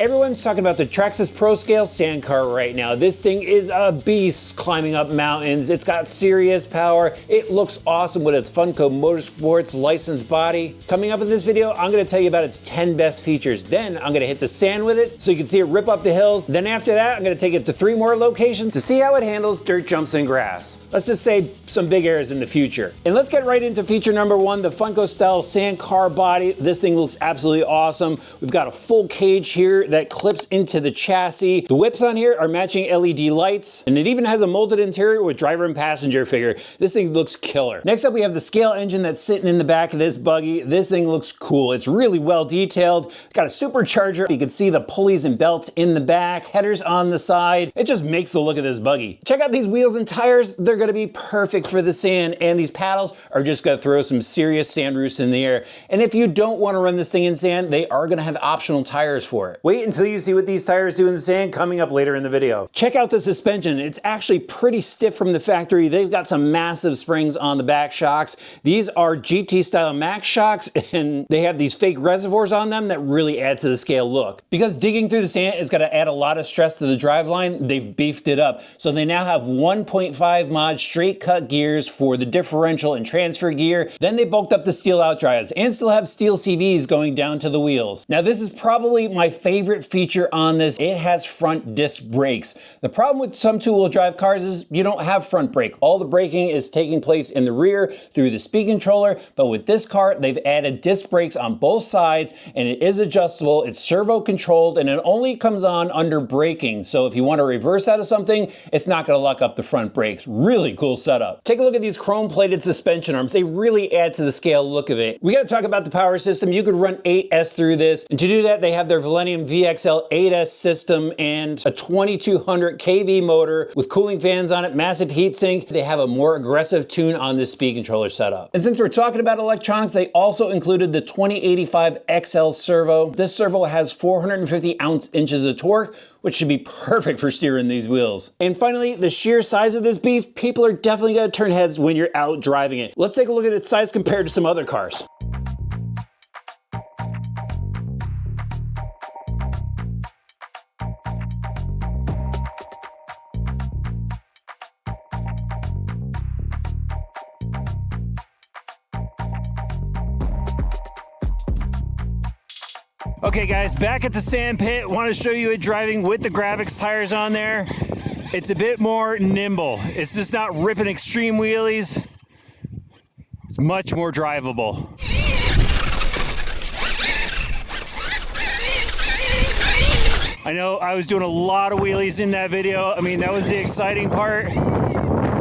Everyone's talking about the Traxxas Pro Scale sand car right now. This thing is a beast climbing up mountains. It's got serious power. It looks awesome with its Funco Motorsports licensed body. Coming up in this video, I'm gonna tell you about its 10 best features. Then I'm gonna hit the sand with it so you can see it rip up the hills. Then after that, I'm gonna take it to 3 more locations to see how it handles dirt jumps and grass. Let's just say some big airs in the future. And let's get right into feature number 1, the Funco style sand car body. This thing looks absolutely awesome. We've got a full cage here that clips into the chassis. The whips on here are matching LED lights, and it even has a molded interior with driver and passenger figure. This thing looks killer. Next up, we have the scale engine that's sitting in the back of this buggy. This thing looks cool. It's really well detailed. It's got a supercharger. You can see the pulleys and belts in the back, headers on the side. It just makes the look of this buggy. Check out these wheels and tires. They're gonna be perfect for the sand, and these paddles are just gonna throw some serious sand roosts in the air. And if you don't wanna run this thing in sand, they are gonna have optional tires for it. Wait until you see what these tires do in the sand coming up later in the video. Check out the suspension. It's actually pretty stiff from the factory. They've got some massive springs on the back shocks. These are GT style max shocks, and they have these fake reservoirs on them that really add to the scale look. Because digging through the sand is gonna add a lot of stress to the driveline, they've beefed it up. So they now have 1.5 mod straight cut gears for the differential and transfer gear. Then they bulked up the steel out drives and still have steel CVs going down to the wheels. Now this is probably my favorite feature on this. It has front disc brakes. The problem with some two-wheel drive cars is you don't have front brake. All the braking is taking place in the rear through the speed controller, but with this car they've added disc brakes on both sides, and it is adjustable. It's servo controlled, and it only comes on under braking. So if you want to reverse out of something, it's not going to lock up the front brakes. Really cool setup. Take a look at these chrome plated suspension arms. They really add to the scale look of it. We got to talk about the power system. You could run 8S through this, and to do that they have their Millennium VXL 8S system and a 2200 kV motor with cooling fans on it, massive heatsink. They have a more aggressive tune on this speed controller setup. And since we're talking about electronics, they also included the 2085 XL servo. This servo has 450 ounce-inches of torque, which should be perfect for steering these wheels. And finally, the sheer size of this beast, people are definitely gonna turn heads when you're out driving it. Let's take a look at its size compared to some other cars. Okay guys, back at the sand pit. Want to show you it driving with the Gravix tires on there. It's a bit more nimble. It's just not ripping extreme wheelies. It's much more drivable. I know I was doing a lot of wheelies in that video. I mean, that was the exciting part.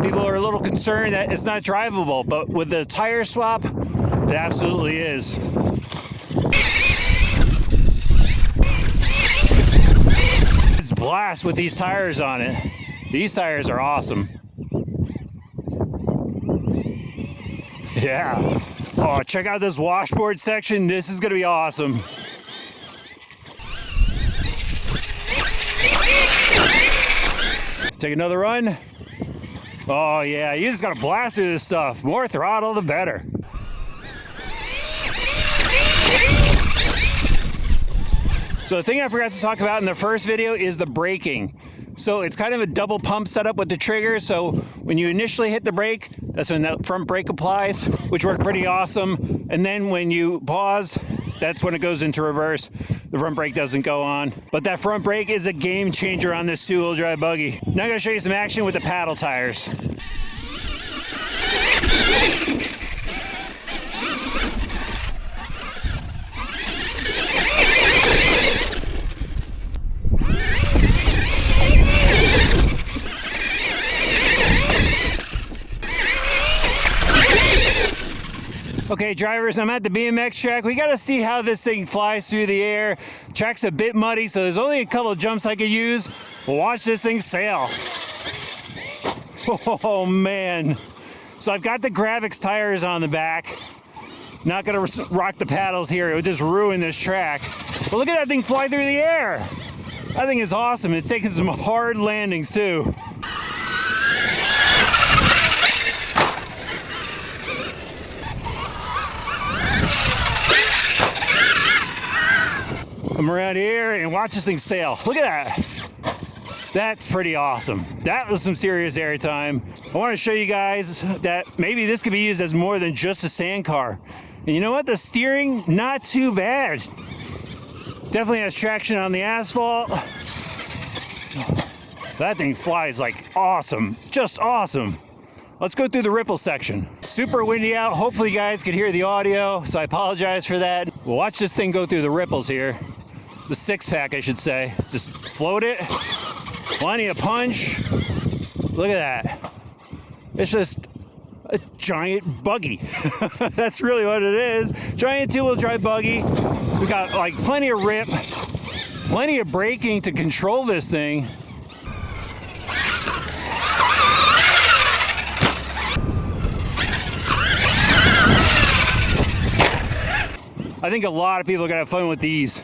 People are a little concerned that it's not drivable, but with the tire swap, it absolutely is. Blast with these tires on it. These tires are awesome. Yeah. Oh, check out this washboard section. This is gonna be awesome. Take another run. Oh yeah, you just gotta blast through this stuff. More throttle, the better. So the thing I forgot to talk about in the first video is the braking. So it's kind of a double pump setup with the trigger. So when you initially hit the brake, that's when the front brake applies, which worked pretty awesome. And then when you pause, that's when it goes into reverse. The front brake doesn't go on. But that front brake is a game changer on this two-wheel drive buggy. Now I'm gonna show you some action with the paddle tires. Okay, drivers, I'm at the BMX track. We gotta see how this thing flies through the air. Track's a bit muddy, so there's only a couple of jumps I could use. Watch this thing sail. Oh man. So I've got the Gravix tires on the back. Not gonna rock the paddles here. It would just ruin this track. But look at that thing fly through the air. That thing is awesome. It's taking some hard landings too. I'm Come around here and watch this thing sail. Look at that. That's pretty awesome. That was some serious airtime. I want to show you guys that maybe this could be used as more than just a sand car. And you know what? The steering, not too bad. Definitely has traction on the asphalt. That thing flies like awesome, just awesome. Let's go through the ripple section. Super windy out. Hopefully you guys could hear the audio, so I apologize for that. We'll watch this thing go through the ripples here. The six pack, I should say. Just float it. Plenty of punch. Look at that. It's just a giant buggy. That's really what it is. Giant two-wheel drive buggy. We got like plenty of rip, plenty of braking to control this thing. I think a lot of people are gonna have fun with these.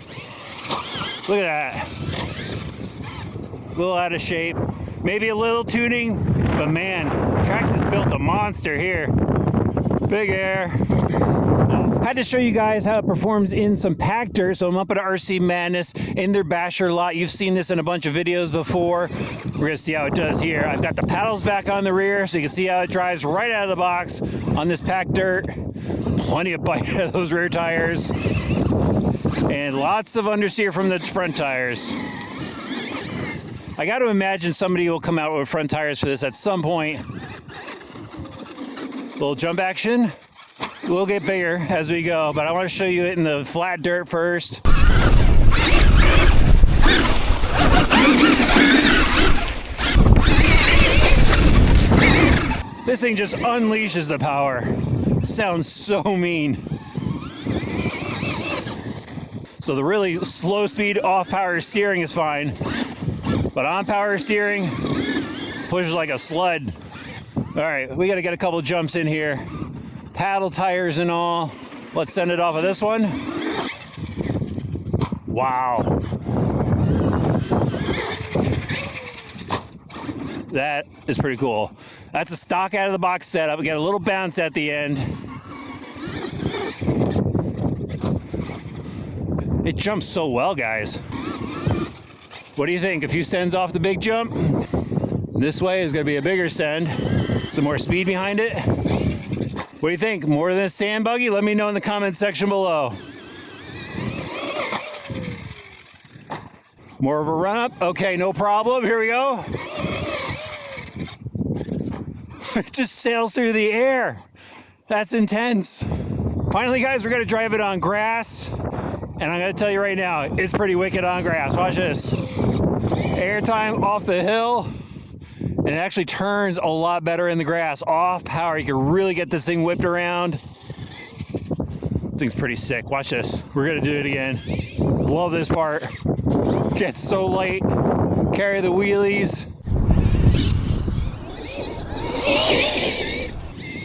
Look at that. A little out of shape. Maybe a little tuning, but man, Traxxas built a monster here. Big air. Had to show you guys how it performs in some Pactor. So I'm up at RC Madness in their basher lot. You've seen this in a bunch of videos before. We're gonna see how it does here. I've got the paddles back on the rear so you can see how it drives right out of the box on this packed dirt. Plenty of bite out of those rear tires. And lots of understeer from the front tires. I got to imagine somebody will come out with front tires for this at some point. Little jump action. We'll get bigger as we go, but I want to show you it in the flat dirt first. This thing just unleashes the power. Sounds so mean. So the really slow speed off power steering is fine, but on power steering pushes like a sled. All right, we got to get a couple jumps in here. Paddle tires and all. Let's send it off of this one. Wow. That is pretty cool. That's a stock out of the box setup. We got a little bounce at the end. It jumps so well, guys. What do you think? A few sends off the big jump? This way is gonna be a bigger send. Some more speed behind it. What do you think? More than a sand buggy? Let me know in the comment section below. More of a run up? Okay, no problem. Here we go. It just sails through the air. That's intense. Finally, guys, we're gonna drive it on grass. And I'm gonna tell you right now, it's pretty wicked on grass. Watch this. Airtime off the hill. And it actually turns a lot better in the grass. Off power, you can really get this thing whipped around. This thing's pretty sick. Watch this. We're gonna do it again. Love this part. Gets so light. Carry the wheelies.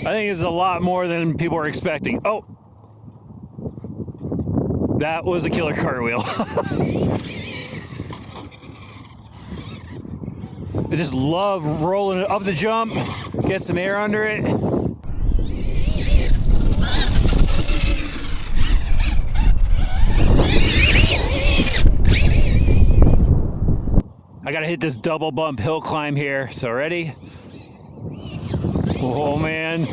I think it's a lot more than people were expecting. Oh, that was a killer cartwheel. I just love rolling it up the jump, get some air under it. I gotta hit this double bump hill climb here, so ready? Oh man.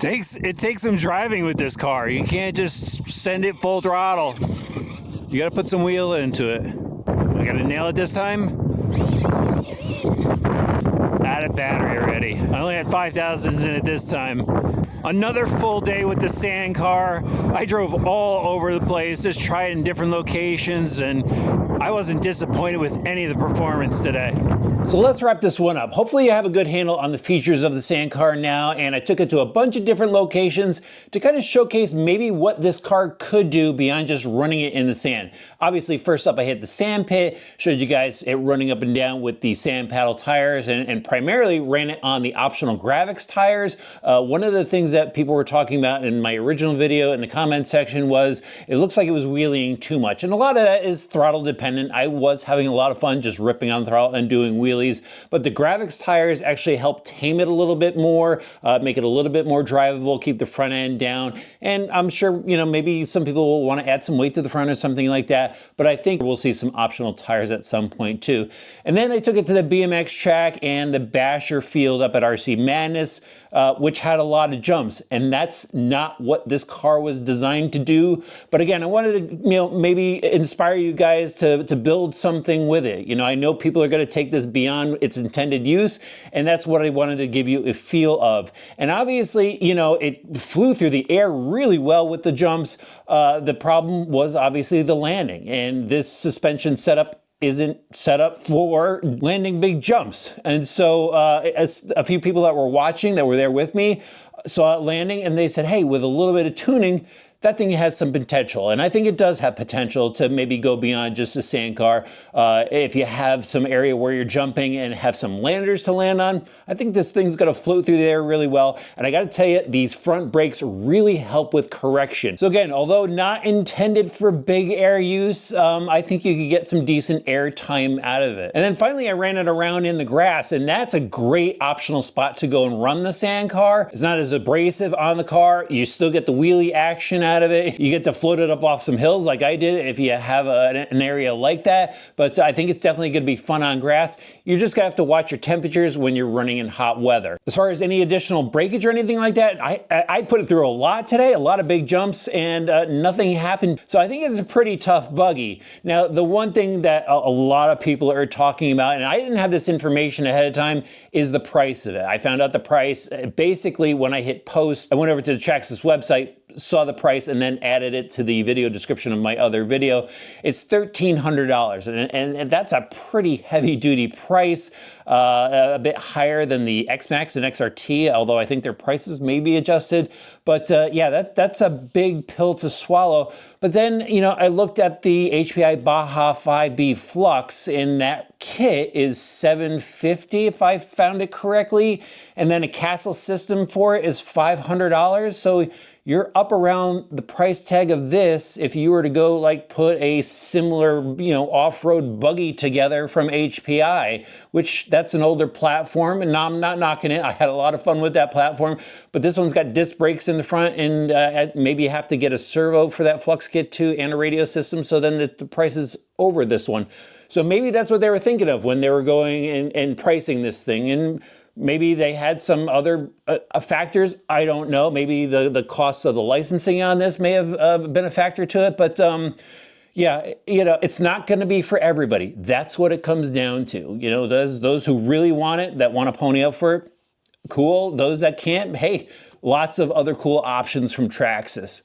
It takes some driving with this car. You can't just send it full throttle. You gotta put some wheel into it. I gotta nail it this time. Added battery already. I only had 5,000s in it this time. Another full day with the sand car. I drove all over the place, just tried in different locations, and I wasn't disappointed with any of the performance today. So let's wrap this one up. Hopefully you have a good handle on the features of the sand car now, and I took it to a bunch of different locations to kind of showcase maybe what this car could do beyond just running it in the sand. Obviously, first up I hit the sand pit, showed you guys it running up and down with the sand paddle tires, and primarily ran it on the optional Gravix tires. One of the things that people were talking about in my original video in the comment section was it looks like it was wheeling too much, and a lot of that is throttle dependent. I was having a lot of fun just ripping on the throttle and doing wheelies wheelies, but the graphics tires actually help tame it a little bit more, make it a little bit more drivable, keep the front end down. And I'm sure, you know, maybe some people will want to add some weight to the front or something like that, but I think we'll see some optional tires at some point too. And then I took it to the BMX track and the Basher field up at RC Madness, which had a lot of jumps, and that's not what this car was designed to do. But again, I wanted to, you know, maybe inspire you guys to build something with it. You know, I know people are going to take this beyond its intended use, and that's what I wanted to give you a feel of. And obviously, you know, it flew through the air really well with the jumps. The problem was obviously the landing, and this suspension setup isn't set up for landing big jumps. And so as a few people that were watching, that were there with me, saw it landing, and they said, hey, with a little bit of tuning, that thing has some potential. And I think it does have potential to maybe go beyond just a sand car. If you have some area where you're jumping and have some landers to land on, I think this thing's gonna float through the air really well. And I gotta tell you, these front brakes really help with correction. So again, although not intended for big air use, I think you could get some decent air time out of it. And then finally, I ran it around in the grass, and that's a great optional spot to go and run the sand car. It's not as abrasive on the car. You still get the wheelie action out of it. You get to float it up off some hills like I did if you have an area like that. But I think it's definitely going to be fun on grass. You're just going to have to watch your temperatures when you're running in hot weather. As far as any additional breakage or anything like that, I put it through a lot today, a lot of big jumps, and nothing happened. So I think it's a pretty tough buggy. Now, the one thing that a lot of people are talking about, and I didn't have this information ahead of time, is the price of it. I found out the price basically when I hit post. I went over to the Traxxas website, saw the price, and then added it to the video description of my other video. It's $1,300, and that's a pretty heavy duty price, a bit higher than the X-Max and XRT, although I think their prices may be adjusted. But yeah, that's a big pill to swallow. But then, you know, I looked at the HPI Baja 5B Flux, and that kit is $750 if I found it correctly, and then a Castle system for it is $500. So you're up around the price tag of this if you were to go like put a similar, you know, off-road buggy together from HPI, which that's an older platform, and I'm not knocking it. I had a lot of fun with that platform, but this one's got disc brakes in the front, and maybe you have to get a servo for that Flux kit too, and a radio system, so then the price is over this one. So maybe that's what they were thinking of when they were going and pricing this thing. And maybe they had some other factors. I don't know. Maybe the cost of the licensing on this may have been a factor to it. But yeah, you know, it's not going to be for everybody. That's what it comes down to. You know, those who really want it, that want to pony up for it, cool. Those that can't, hey, lots of other cool options from Traxxas.